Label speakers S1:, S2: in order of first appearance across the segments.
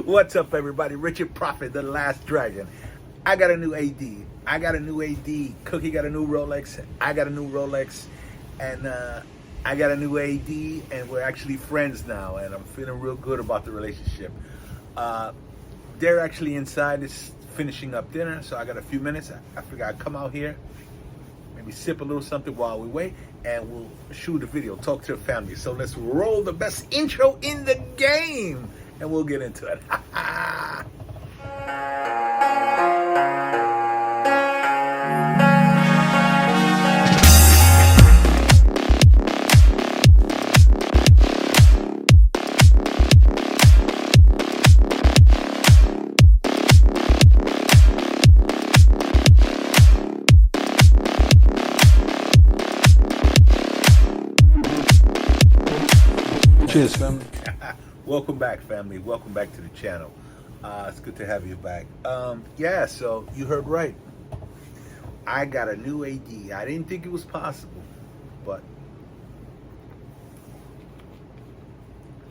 S1: What's up, everybody? Richard Prophet, the Last Dragon. I got a new AD. I got a new AD. Cookie got a new Rolex. I got a new Rolex. And I got a new AD, and we're actually friends now, and I'm feeling real good about the relationship. They're actually inside, is finishing up dinner, so I got a few minutes. I figured I'd come out here, maybe sip a little something while we wait, and we'll shoot a video, talk to the family. So let's roll the best intro in the game, and we'll get into it.
S2: Cheers, family.
S1: Welcome back, family. Welcome back to the channel. It's good to have you back. Yeah, so you heard right. I got a new AD. I didn't think it was possible, but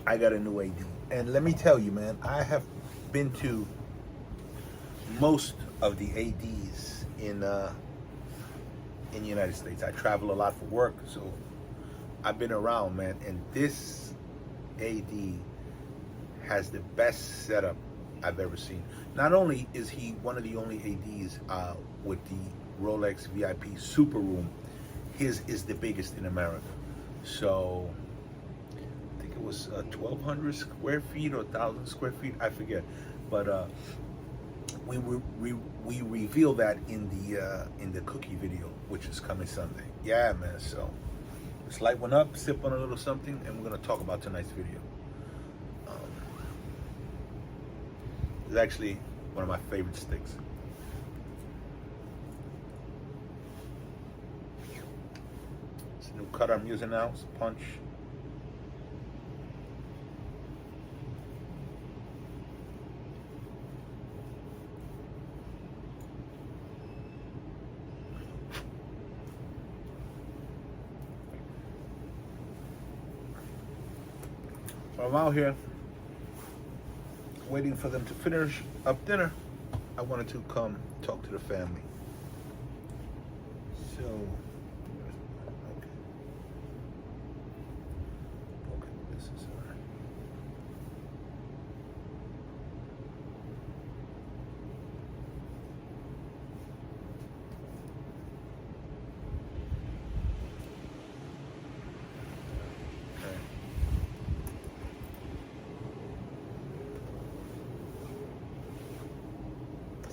S1: I got a new AD. And let me tell you, man, I have been to most of the ADs in the United States. I travel a lot for work, so I've been around, man, and this AD has the best setup I've ever seen. Not only is he one of the only ADs with the Rolex VIP Super Room, his is the biggest in America. So I think it was 1,200 square feet or 1,000 square feet, I forget. But we reveal that in the cookie video, which is coming Sunday. Yeah, man. So let's light one up, sip on a little something, and we're gonna talk about tonight's video. It's actually one of my favorite sticks. It's a new cutter I'm using now. It's a Punch. So I'm out here waiting for them to finish up dinner. I wanted to come talk to the family. So, okay, this is all right.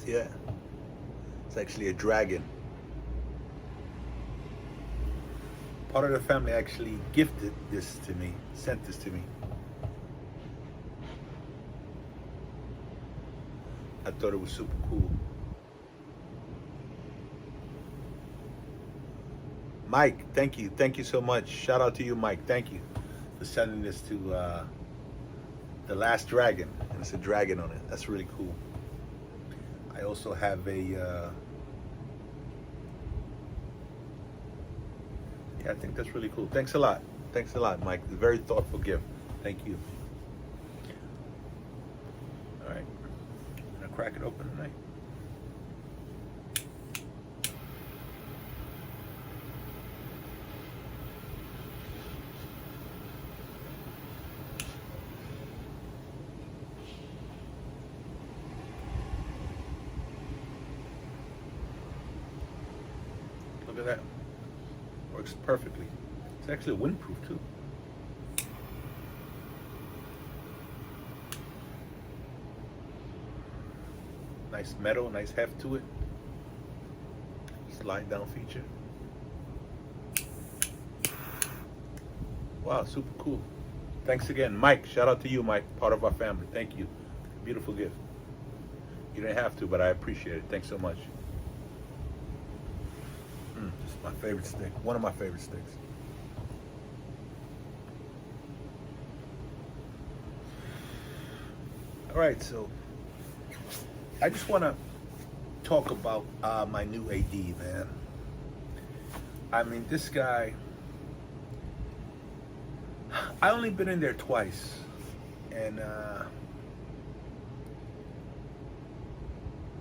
S1: Yeah, it's actually a dragon. Part of the family actually gifted this to me, sent this to me. I thought it was super cool. Mike, thank you so much. Shout out to you, Mike. Thank you for sending this to the Last Dragon, and it's a dragon on it. That's really cool. I also have a, yeah, I think that's really cool. Thanks a lot. Thanks a lot, Mike. A very thoughtful gift. Thank you. All right. I'm gonna crack it open tonight. Look at that. Works perfectly. It's actually windproof too. Nice metal, nice heft to it. Slide down feature. Wow, super cool. Thanks again, Mike. Shout out to you, Mike, part of our family. Thank you. Beautiful gift. You didn't have to, but I appreciate it. Thanks so much. This is my favorite stick. One of my favorite sticks. All right, so I just want to talk about my new AD, man. I mean, this guy, I only been in there twice, and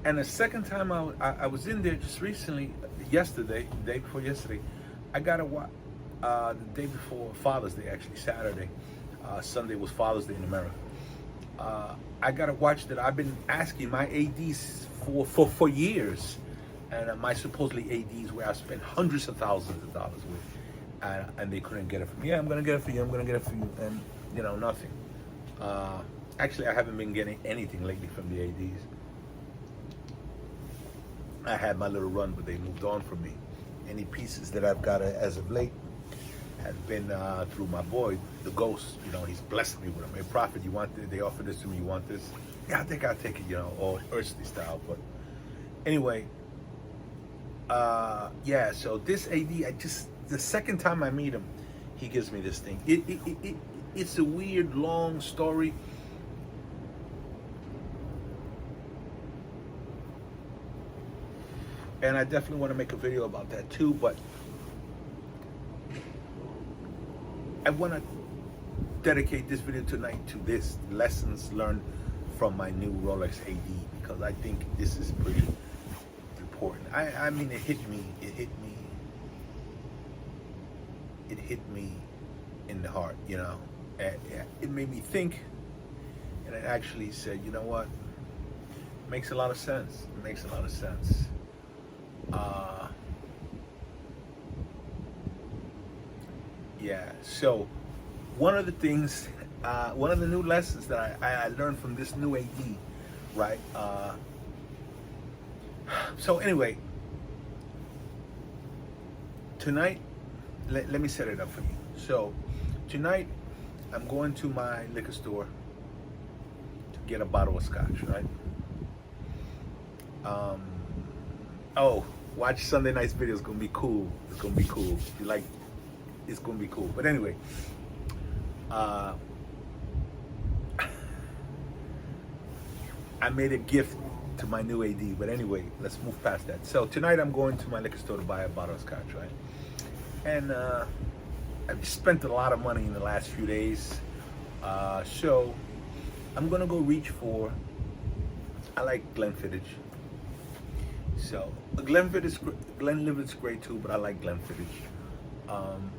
S1: And the second time I was in there just recently, yesterday, the day before yesterday, I got to watch, the day before Father's Day, actually, Saturday. Sunday was Father's Day in America. I got to watch that. I've been asking my ADs for years. And my supposedly ADs where I spent hundreds of thousands of dollars with. And they couldn't get it for me. Yeah, I'm going to get it for you. I'm going to get it for you. And, nothing. Actually, I haven't been getting anything lately from the ADs. I had my little run, but they moved on from me. Any pieces that I've got as of late have been through my boy, the Ghost. He's blessed me with them. Hey, Prophet, you want this? They offered this to me. You want this? Yeah, I think I'll take it, all earthly style. But anyway, yeah, so this AD, the second time I meet him, he gives me this thing. It's a weird, long story. And I definitely want to make a video about that too, but I want to dedicate this video tonight to this lessons learned from my new Rolex AD, because I think this is pretty important. I mean, it hit me in the heart, and it made me think, and it actually said, you know what, makes a lot of sense. It makes a lot of sense. Yeah, so one of the things, one of the new lessons that I learned from this new AD, right? So anyway, tonight, let me set it up for you. So tonight, I'm going to my liquor store to get a bottle of scotch, right? Oh, watch Sunday night's video. It's gonna be cool. It's gonna be cool. If you like, it's gonna be cool. But anyway, I made a gift to my new AD. But anyway, let's move past that. So tonight I'm going to my liquor store to buy a bottle of scotch, right? And I've spent a lot of money in the last few days. So I'm gonna go reach for. I like Glenfiddich. So Glenlivet's great too, but I like Glenfiddich.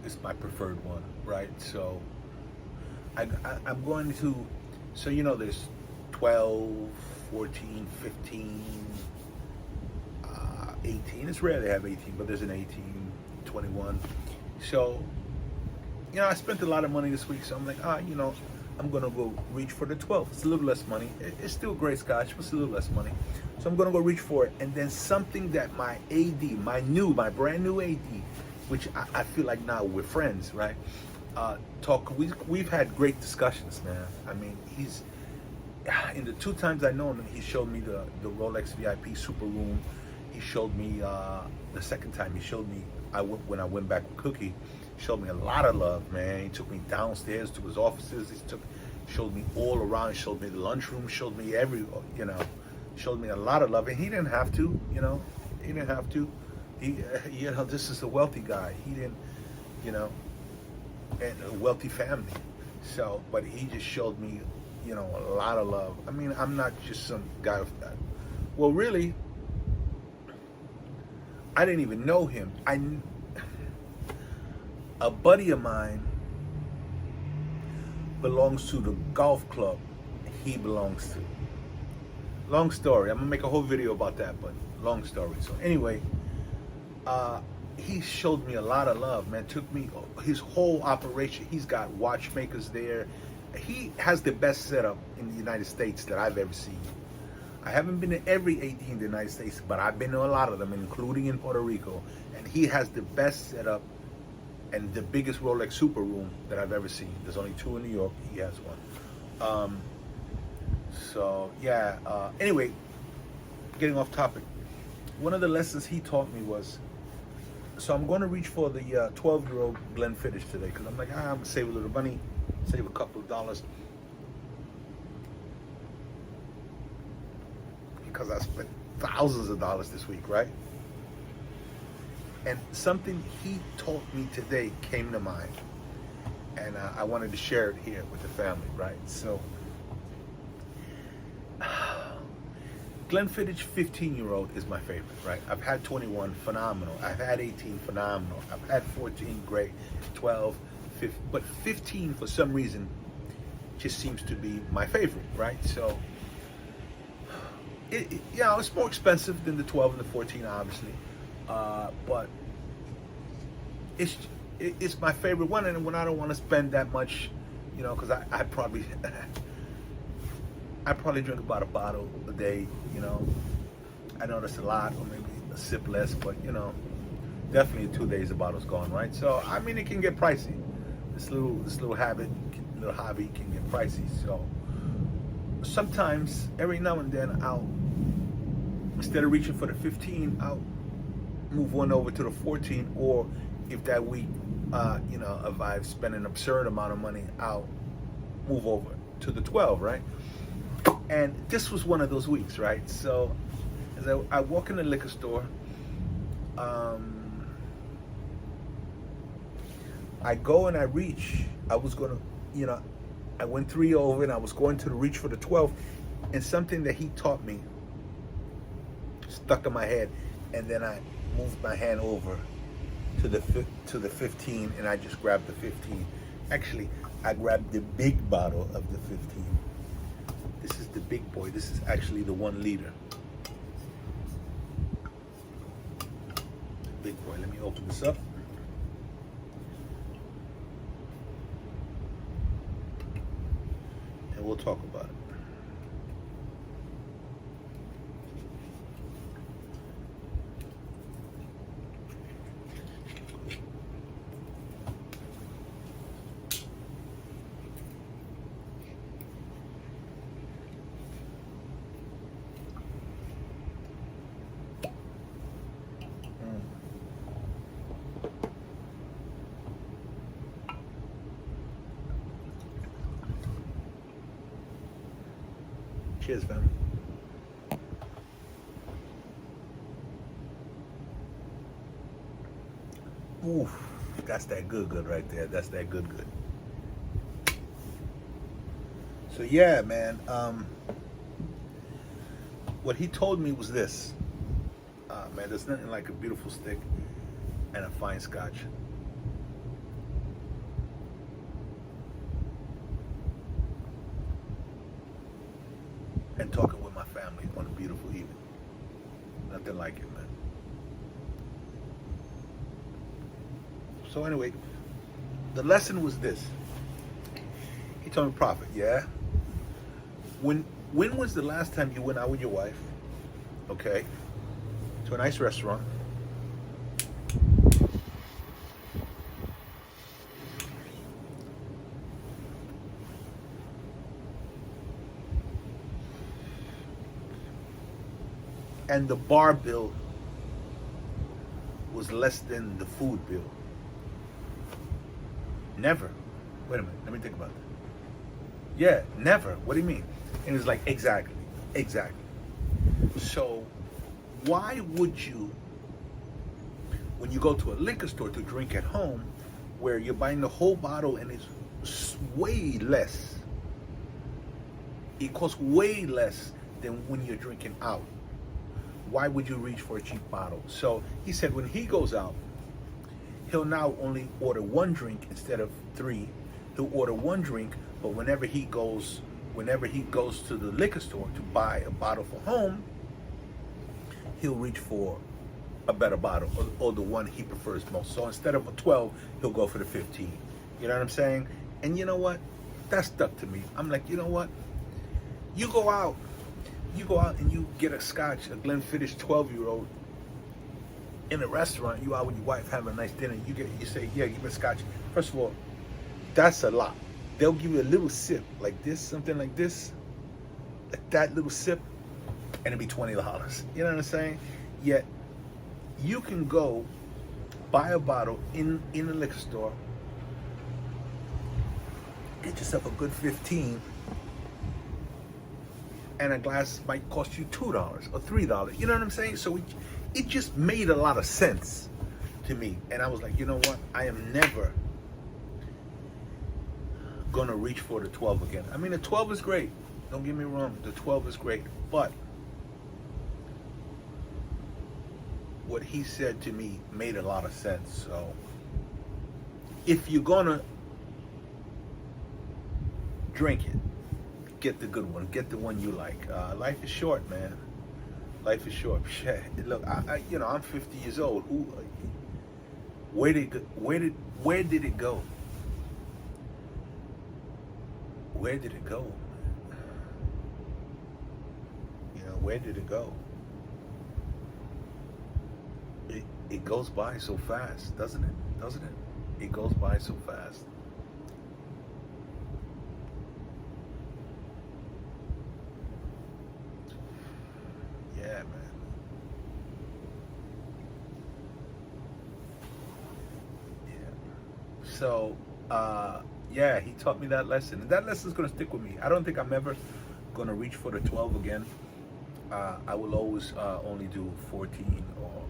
S1: It's my preferred one, right? So I'm going to, so there's 12, 14, 15, 18. It's rare they have 18, but there's an 18, 21. So, I spent a lot of money this week, so I'm like, I'm gonna go reach for the 12. It's a little less money. It's still great scotch, but it's a little less money. So I'm gonna go reach for it. And then something that my AD, my brand new AD, which I feel like now we're friends, right? We've had great discussions, man. I mean, he's, in the 2 times I know him, he showed me the Rolex VIP Super Room. He showed me, the second time he showed me, when I went back with Cookie, showed me a lot of love, man. He took me downstairs to his offices. Showed me all around. Showed me the lunchroom. Showed me showed me a lot of love. And he didn't have to, He didn't have to. This is a wealthy guy. He didn't, and a wealthy family. So, but he just showed me, a lot of love. I mean, I'm not just some guy with that. Well, really, I didn't even know him. A buddy of mine belongs to the golf club he belongs to. Long story. I'm gonna make a whole video about that, but long story. So anyway, he showed me a lot of love, man. Took me his whole operation. He's got watchmakers there. He has the best setup in the United States that I've ever seen. I haven't been to every AD in the United States, but I've been to a lot of them, including in Puerto Rico. And he has the best setup and the biggest Rolex Super Room that I've ever seen. There's only 2 in New York. He has one. So yeah. Anyway, getting off topic. One of the lessons he taught me was, so I'm going to reach for the 12-year-old Glenfiddich today, because I'm like, I'm gonna save a little money, save a couple of dollars, because I spent thousands of dollars this week, right? And something he taught me today came to mind, and I wanted to share it here with the family, right? So Glenfiddich 15-year-old is my favorite, right? I've had 21, phenomenal. I've had 18, phenomenal. I've had 14, great. 12, 15, but 15 for some reason just seems to be my favorite, right? So, it's more expensive than the 12 and the 14, obviously, but it's my favorite one. And when I don't want to spend that much, because I probably drink about a bottle a day. I know that's a lot, or maybe a sip less, but definitely in 2 days the bottle's gone, right? So I mean, it can get pricey. This little hobby can get pricey. So sometimes, every now and then, I'll, instead of reaching for the 15, I'll move one over to the 14, or if that week, if I've spent an absurd amount of money, I'll move over to the 12, right? And this was one of those weeks, right? So as I walk in the liquor store, I go and I reach. I was gonna, I went 3 over and I was going to reach for the 12, and something that he taught me stuck in my head, and then I moved my hand over to the 15, and I just grabbed the 15. Actually, I grabbed the big bottle of the 15. This is the big boy. This is actually the 1 liter. Big boy. Let me open this up. And we'll talk about it. Cheers, fam. Oof, that's that good right there. That's that good. So yeah, man. What he told me was this. Man, there's nothing like a beautiful stick and a fine scotch. And talking with my family on a beautiful evening. Nothing like it, man. So anyway, the lesson was this. He told me, Prophet, yeah? When was the last time you went out with your wife, okay, to a nice restaurant, and the bar bill was less than the food bill? Never. Wait a minute, let me think about that. Yeah, never. What do you mean? And it's like, exactly. So why would you, when you go to a liquor store to drink at home, where you're buying the whole bottle and it's way less, it costs way less than when you're drinking out, why would you reach for a cheap bottle? So he said when he goes out, he'll now only order 1 drink instead of 3. He'll order 1 drink, but whenever he goes to the liquor store to buy a bottle for home, he'll reach for a better bottle, or the one he prefers most. So instead of a 12, he'll go for the 15. You know what I'm saying? And you know what? That stuck to me. I'm like, you know what? You go out and you get a scotch, a Glenfiddich 12-year-old in a restaurant. You out with your wife having a nice dinner. You say, yeah, give me a scotch. First of all, that's a lot. They'll give you a little sip like this, something like this, like that little sip, and it'll be $20. You know what I'm saying? Yet you can go buy a bottle in a liquor store, get yourself a good 15, and a glass might cost you $2 or $3. You know what I'm saying? So it just made a lot of sense to me. And I was like, you know what? I am never gonna reach for the 12 again. I mean, the 12 is great. Don't get me wrong. The 12 is great. But what he said to me made a lot of sense. So if you're gonna drink it, get the good one. Get the one you like. Life is short, man. Life is short. Look, I'm 50 years old. Where did it go? Where did it go? Where did it go? Where did it go? It goes by so fast, doesn't it? Doesn't it? It goes by so fast. Yeah, man. Yeah. So, yeah, he taught me that lesson. And that lesson's going to stick with me. I don't think I'm ever going to reach for the 12 again. I will always only do 14 or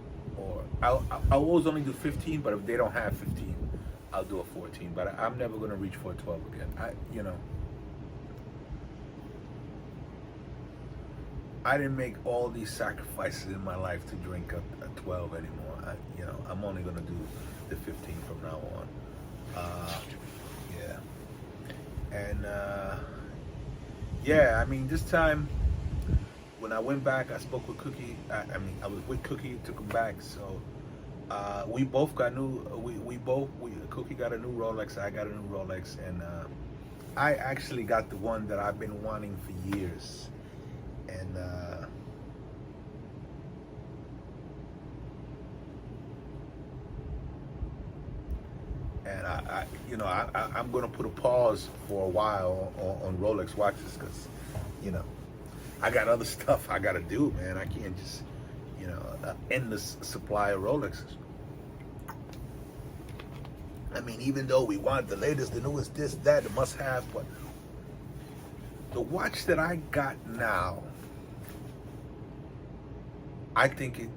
S1: I'll always only do 15, but if they don't have 15, I'll do a 14. But I'm never going to reach for a 12 again. I didn't make all these sacrifices in my life to drink a 12 anymore. I'm only going to do the 15 from now on. Yeah. And yeah, I mean, this time when I went back, I spoke with Cookie. I was with Cookie, took him back. So we both got Cookie got a new Rolex, I got a new Rolex, and I actually got the one that I've been wanting for years. And I'm gonna put a pause for a while on Rolex watches because, I got other stuff I gotta do, man. I can't just, endless supply of Rolexes. I mean, even though we want the latest, the newest, this, that, the must-have, but the watch that I got now, I think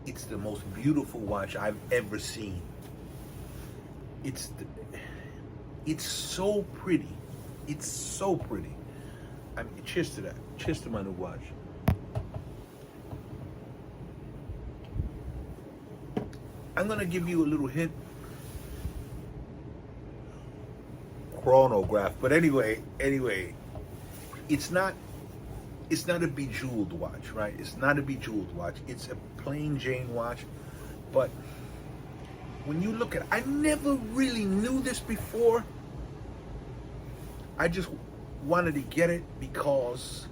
S1: it's the most beautiful watch I've ever seen. It's so pretty. It's so pretty. I mean, cheers to that. Cheers to my new watch. I'm gonna give you a little hint. Chronograph, but anyway, it's not a bejeweled watch, right? It's not a bejeweled watch. It's a plain Jane watch. But when you look at it, I never really knew this before. I just wanted to get it because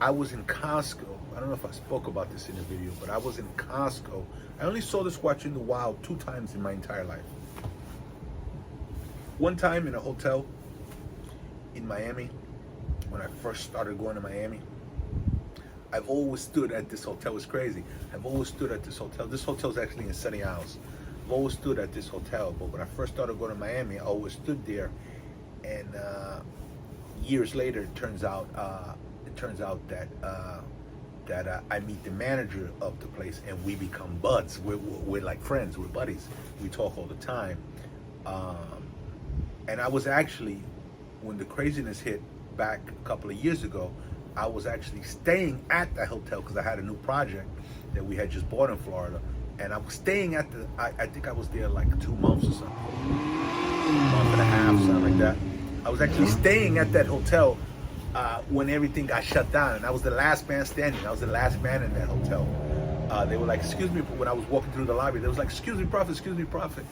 S1: I was in Costco. I don't know if I spoke about this in the video, but I was in Costco. I only saw this watch in the wild 2 times in my entire life. One time in a hotel in Miami, when I first started going to Miami. I've always stood at this hotel. It's crazy. I've always stood at this hotel. This hotel's actually in Sunny Isles. I've always stood at this hotel, but when I first started going to Miami, I always stood there. And years later, it turns out that I meet the manager of the place, and we become buds. We're like friends. We're buddies. We talk all the time. And I was actually, when the craziness hit back a couple of years ago, I was actually staying at the hotel because I had a new project that we had just bought in Florida, and I was staying at I think I was there like 2 months or something, a month and a half, something like that. I was actually staying at that hotel when everything got shut down, and I was the last man standing. I was the last man in that hotel. They were like, excuse me, when I was walking through the lobby, they was like, excuse me, Prophet, excuse me, Prophet.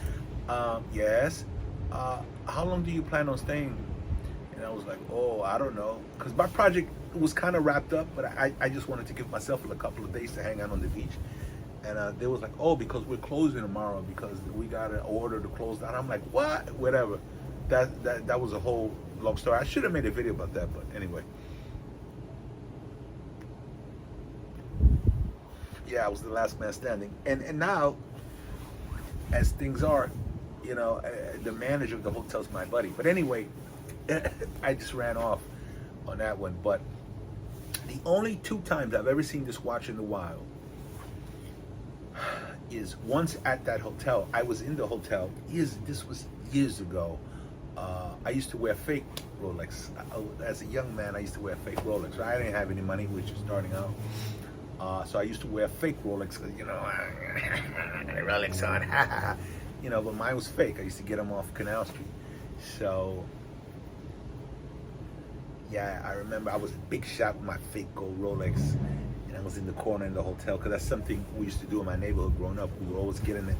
S1: Yes. How long do you plan on staying? And I was like, oh, I don't know. Because my project was kind of wrapped up, but I just wanted to give myself a couple of days to hang out on the beach. And they was like, oh, because we're closing tomorrow because we got an order to close down. I'm like, what? Whatever. That was a whole long story. I should have made a video about that, but anyway. Yeah, I was the last man standing. And now, as things are, the manager of the hotel's my buddy. But anyway, I just ran off on that one. But the only 2 times I've ever seen this watch in the wild is once at that hotel. I was in the hotel. This was years ago. I used to wear fake Rolex. As a young man, I used to wear fake Rolex. I didn't have any money, which was starting out. So I used to wear fake Rolex, 'cause, Rolex on, but mine was fake. I used to get them off Canal Street. So, yeah, I remember I was a big shot with my fake gold Rolex, and I was in the corner in the hotel, because that's something we used to do in my neighborhood growing up. We would always get in the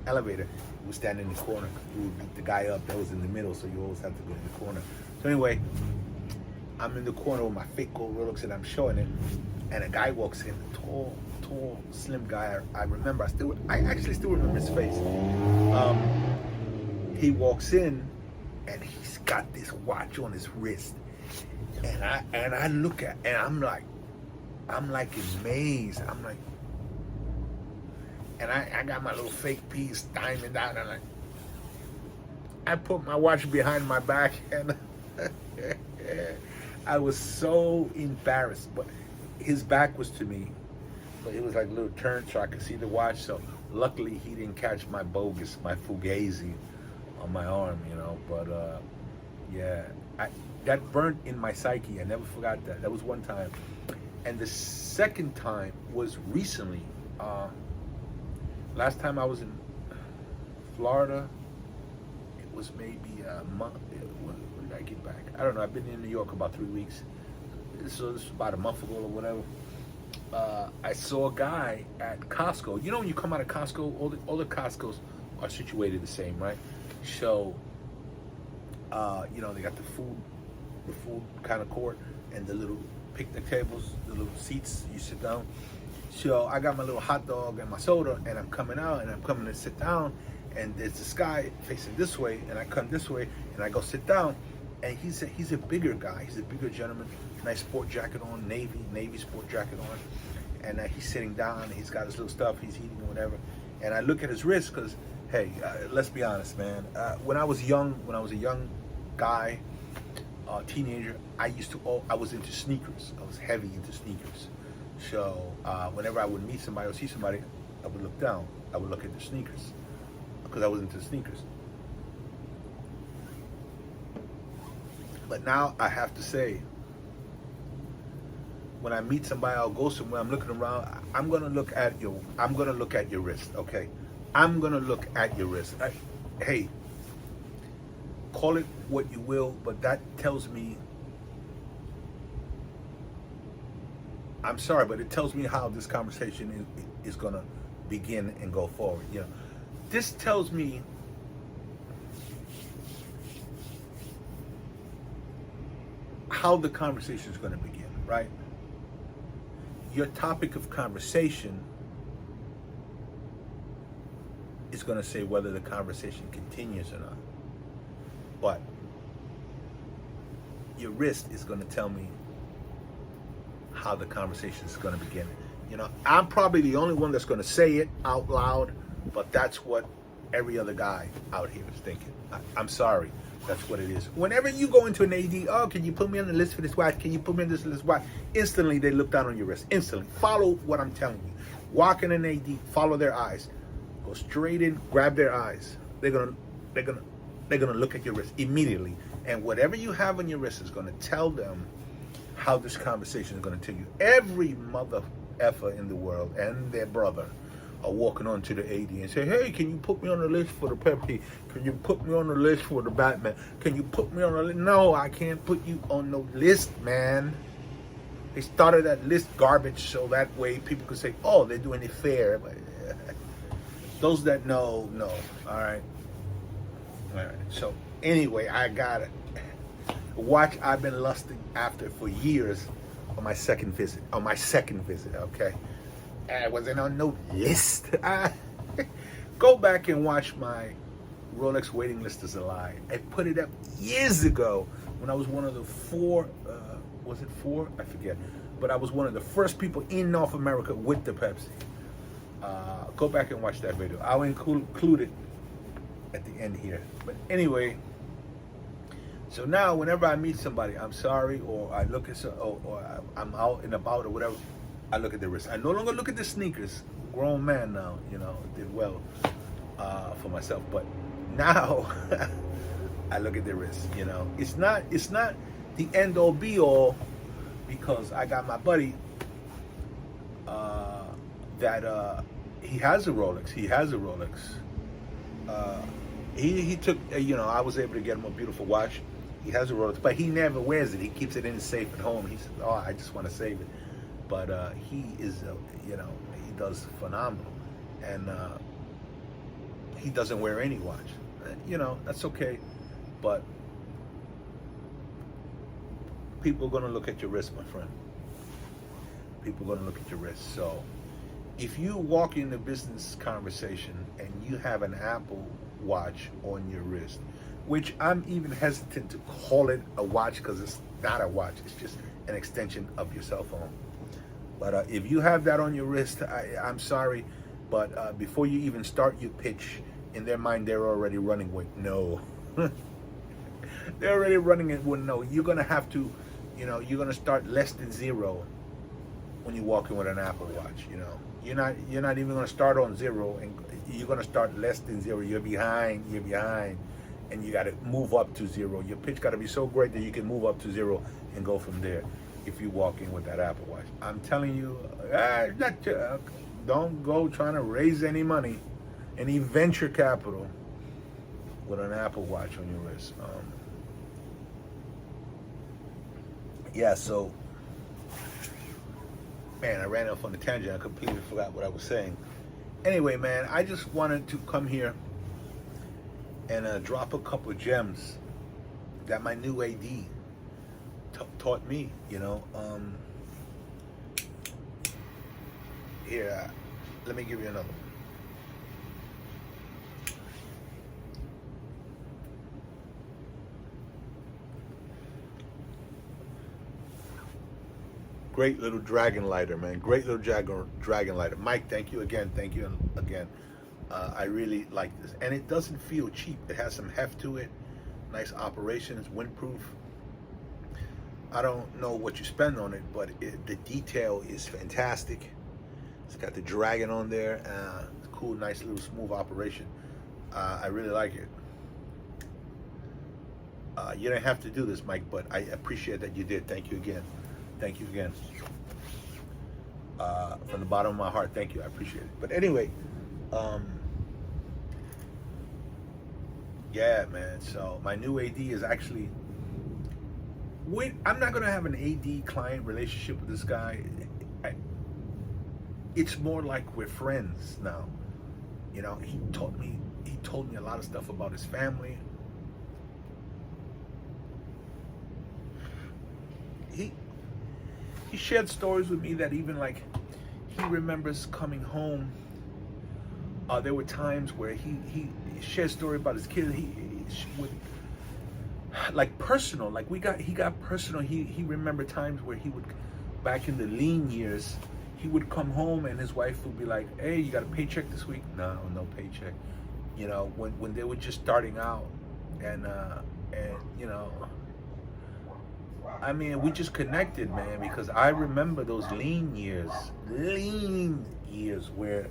S1: elevator, we would stand in the corner, we would beat the guy up that was in the middle, so you always have to go in the corner. So anyway, I'm in the corner with my fake gold Rolex, and I'm showing it, and a guy walks in, a tall, slim guy. I remember, I actually still remember his face. He walks in, and he's got this watch on his wrist, and I look at, and I'm like amazed. I'm like, and I got my little fake piece diamond out, and I put my watch behind my back, and I was so embarrassed. But his back was to me, but it was like a little turn so I could see the watch. So luckily he didn't catch my fugazi on my arm, But yeah, that burnt in my psyche. I never forgot that. That was one time. And the second time was recently. Last time I was in Florida, it was maybe a month. When did I get back? I don't know. I've been in New York about 3 weeks. So this was about a month ago or whatever. I saw a guy at Costco. You know, when you come out of Costco, all the Costcos are situated the same, right? So, they got the food kind of court, and the little picnic tables, the little seats you sit down. So I got my little hot dog and my soda, and I'm coming out, and I'm coming to sit down, and there's this guy facing this way, and I come this way, and I go sit down, and he's a bigger guy. He's a bigger gentleman. Nice sport jacket on, navy sport jacket on, and he's sitting down, and he's got his little stuff he's eating or whatever. And I look at his wrist, because hey, let's be honest, man. When I was a young guy, teenager, I was into sneakers. I was heavy into sneakers. So whenever I would meet somebody or see somebody, I would look down. I would look at the sneakers, because I was into sneakers. But now I have to say, when I meet somebody, I'll go somewhere, I'm looking around, I'm gonna look at your wrist, okay? I'm gonna look at your wrist. Hey, call it what you will, but that tells me, I'm sorry, but it tells me how this conversation is gonna begin and go forward. This tells me how the conversation is gonna begin, right? Your topic of conversation is going to say whether the conversation continues or not. But your wrist is going to tell me how the conversation is going to begin. I'm probably the only one that's going to say it out loud, but that's what every other guy out here is thinking. I'm sorry. That's what it is. Whenever you go into an AD, can you put me on the list for this watch? Can you put me on this list watch? Instantly, they look down on your wrist. Instantly. Follow what I'm telling you. Walk in an AD, follow their eyes. Go straight in, grab their eyes. They're gonna look at your wrist immediately. And whatever you have on your wrist is gonna tell them how this conversation is gonna tell you. Every mother effer in the world and their brother are walking onto the AD and say, hey, can you put me on the list for the Pepsi? Can you put me on the list for the Batman? Can you put me on the list? No, I can't put you on no list, man. They started that list garbage so that way people could say, oh, they're doing it fair. But those that know. All right. So anyway, I got it. A watch I've been lusting after for years on my second visit. Okay. I wasn't on no list. Go back and watch my Rolex waiting list is a lie. I put it up years ago when I was one of the four, was it four? I forget. But I was one of the first people in North America with the Pepsi. Go back and watch that video. I'll include it at the end here. But anyway, so now whenever I meet somebody, I'm sorry, or I look at or I'm out and about or whatever, I look at the wrist. I no longer look at the sneakers. Grown man now, did well for myself. But now I look at the wrist. It's not the end all be all, because I got my buddy that he has a Rolex. He has a Rolex. Uh, he took, I was able to get him a beautiful watch. He has a Rolex, but he never wears it. He keeps it in his safe at home. He says, "Oh, I just want to save it." But he is, he does phenomenal, and he doesn't wear any watch. That's okay, but people are gonna look at your wrist, my friend. People are gonna look at your wrist. So, if you walk in a business conversation and you have an Apple Watch on your wrist, which I'm even hesitant to call it a watch because it's not a watch, it's just an extension of your cell phone. But if you have that on your wrist, I'm sorry, but before you even start your pitch, in their mind, they're already running with no. They're already running it with no. You're gonna have to, you're gonna start less than zero when you walk in with an Apple Watch. You're not even gonna start on zero, and you're gonna start less than zero. You're behind, and you got to move up to zero. Your pitch got to be so great that you can move up to zero and go from there. If you walk in with that Apple Watch, I'm telling you, don't go trying to raise any money, any venture capital, with an Apple Watch on your wrist. So, man, I ran off on a tangent. I completely forgot what I was saying. Anyway, man, I just wanted to come here and drop a couple of gems that my new AD taught me. Here, let me give you another one. Great little dragon lighter, man. Great little dragon lighter. Mike, thank you again. Thank you again. I really like this. And it doesn't feel cheap. It has some heft to it. Nice operation. It's windproof. I don't know what you spend on it, but the detail is fantastic. It's got the dragon on there. Cool, nice little smooth operation. I really like it. You didn't have to do this, Mike, but I appreciate that you did. Thank you again. Thank you again. From the bottom of my heart, thank you. I appreciate it. But anyway, yeah, man. So my new AD is actually. I'm not gonna have an AD client relationship with this guy. It's more like we're friends now. He told me a lot of stuff about his family. He shared stories with me that even like he remembers coming home. There were times where he shared a story about his kid. He would like personal, like he got personal. He remembered times where he would, back in the lean years, he would come home and his wife would be like, "Hey, you got a paycheck this week?" No paycheck. When they were just starting out, and I mean, we just connected, man, because I remember those lean years where,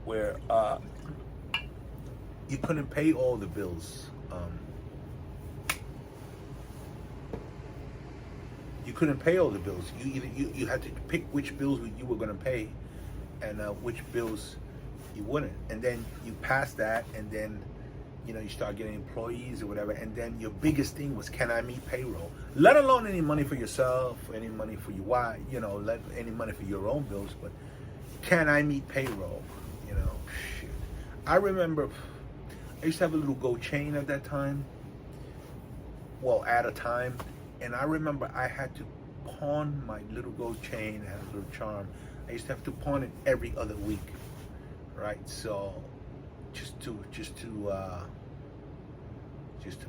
S1: where you couldn't pay all the bills. You couldn't pay all the bills. You had to pick which bills you were going to pay, and which bills you wouldn't. And then you pass that, and then you start getting employees or whatever. And then your biggest thing was, can I meet payroll? Let alone any money for yourself, any money for your wife, any money for your own bills. But can I meet payroll? Shit. I remember I used to have a little gold chain at that time. Well, at a time. And I remember I had to pawn my little gold chain. It had a little charm. I used to have to pawn it every other week, right? So just to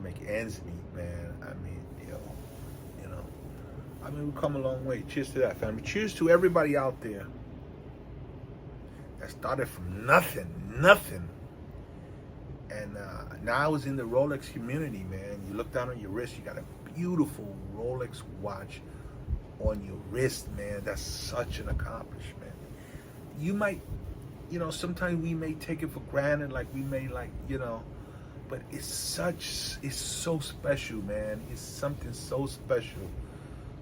S1: make ends meet, man. I mean, we've come a long way. Cheers to that, family. Cheers to everybody out there that started from nothing. And now I was in the Rolex community, man. You look down on your wrist, you got a beautiful Rolex watch on your wrist, man. That's such an accomplishment. You might, sometimes we may take it for granted, like we may But it's so special, man. It's something so special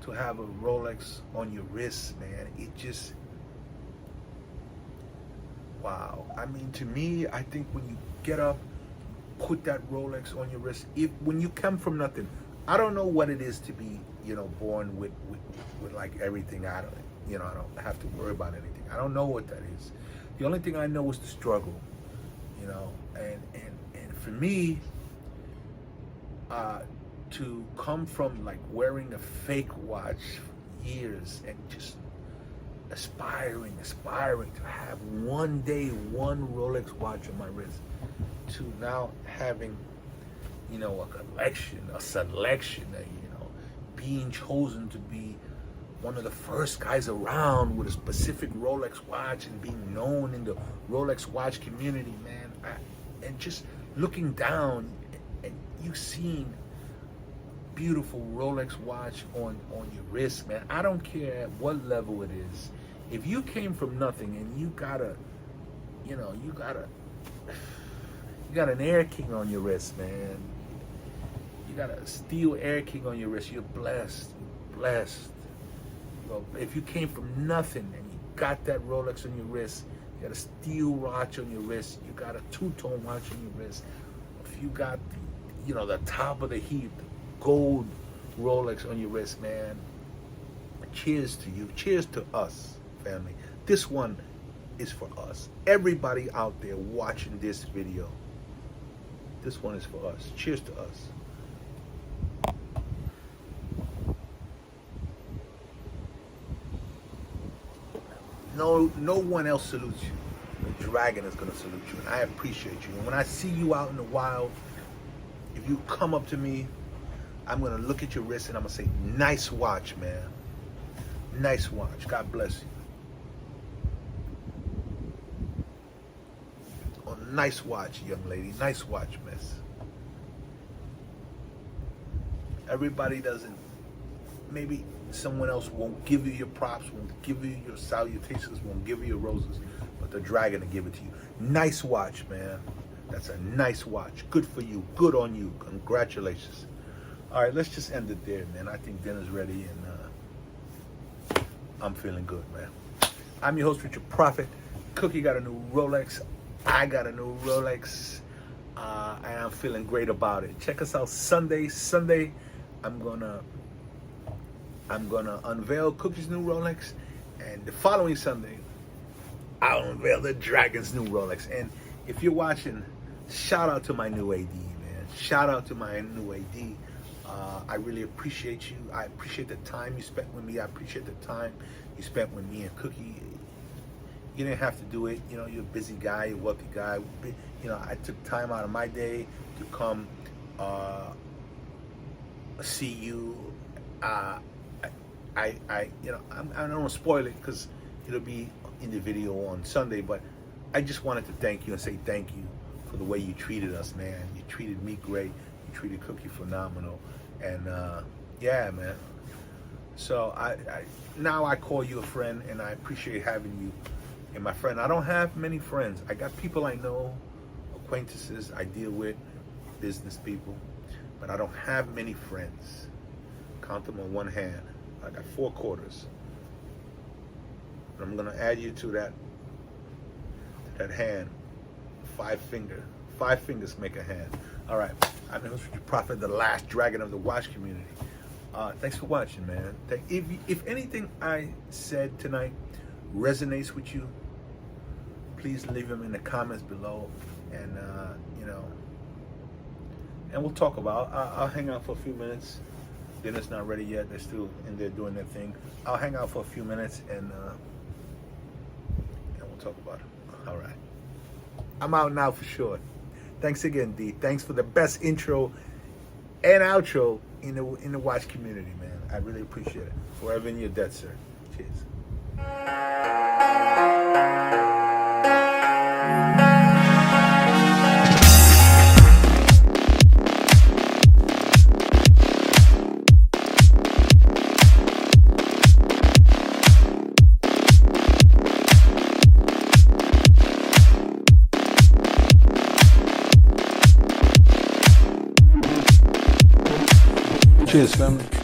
S1: to have a Rolex on your wrist, man. It just, wow. I mean, to me, I think when you get up, put that Rolex on your wrist, when you come from nothing, I don't know what it is to be, born with like everything. I don't have to worry about anything. I don't know what that is. The only thing I know is the struggle, and for me, to come from like wearing a fake watch for years and just aspiring to have one day one Rolex watch on my wrist, to now having, a selection, being chosen to be one of the first guys around with a specific Rolex watch and being known in the Rolex watch community, man. And just looking down and you seeing beautiful Rolex watch on your wrist, man. I don't care at what level it is. If you came from nothing and you got an Air King on your wrist, man. You got a steel Air King on your wrist. You're blessed. Well, if you came from nothing and you got that Rolex on your wrist, you got a steel watch on your wrist, you got a two-tone watch on your wrist, if you got the top of the heap, gold Rolex on your wrist, man, cheers to you. Cheers to us, family. This one is for us. Everybody out there watching this video, this one is for us. Cheers to us. No one else salutes you. The dragon is going to salute you, and I appreciate you. And when I see you out in the wild, if you come up to me, I'm going to look at your wrist and I'm going to say, nice watch, man. Nice watch. God bless you. Oh, nice watch, young lady. Nice watch, miss. Everybody doesn't, maybe someone else won't give you your props, won't give you your salutations, won't give you your roses, but the dragon will give it to you. Nice watch, man. That's a nice watch. Good for you. Good on you. Congratulations. All right, let's just end it there, man. I think dinner's ready, and I'm feeling good, man. I'm your host, Richard Prophet. Cookie got a new Rolex. I got a new Rolex. And I'm feeling great about it. Check us out Sunday. Sunday, I'm gonna unveil Cookie's new Rolex, and the following Sunday, I'll unveil the Dragon's new Rolex. And if you're watching, shout out to my new AD, man. Shout out to my new AD. I really appreciate you. I appreciate the time you spent with me. I appreciate the time you spent with me and Cookie. You didn't have to do it. You're a busy guy, a wealthy guy. I took time out of my day to come see you. I don't want to spoil it because it'll be in the video on Sunday, but I just wanted to thank you and say thank you for the way you treated us, man. You treated me great. You treated Cookie phenomenal. And yeah, man. So now I call you a friend, and I appreciate having you. And my friend, I don't have many friends. I got people I know, acquaintances I deal with, business people, but I don't have many friends. Count them on one hand. I got 4 quarters. I'm gonna add you to that hand. 5 fingers make a hand. All right. I'm the host, Richard Prophet, the last dragon of the watch community. Thanks for watching, man. If anything I said tonight resonates with you, please leave them in the comments below, and and we'll talk about. I'll hang out for a few minutes. Dinner's not ready yet. They're still in there doing their thing. I'll hang out for a few minutes, and we'll talk about it. All right. I'm out now for sure. Thanks again, D. Thanks for the best intro and outro in the watch community, man. I really appreciate it. Forever in your debt, sir. Cheers.
S2: Cheers, family.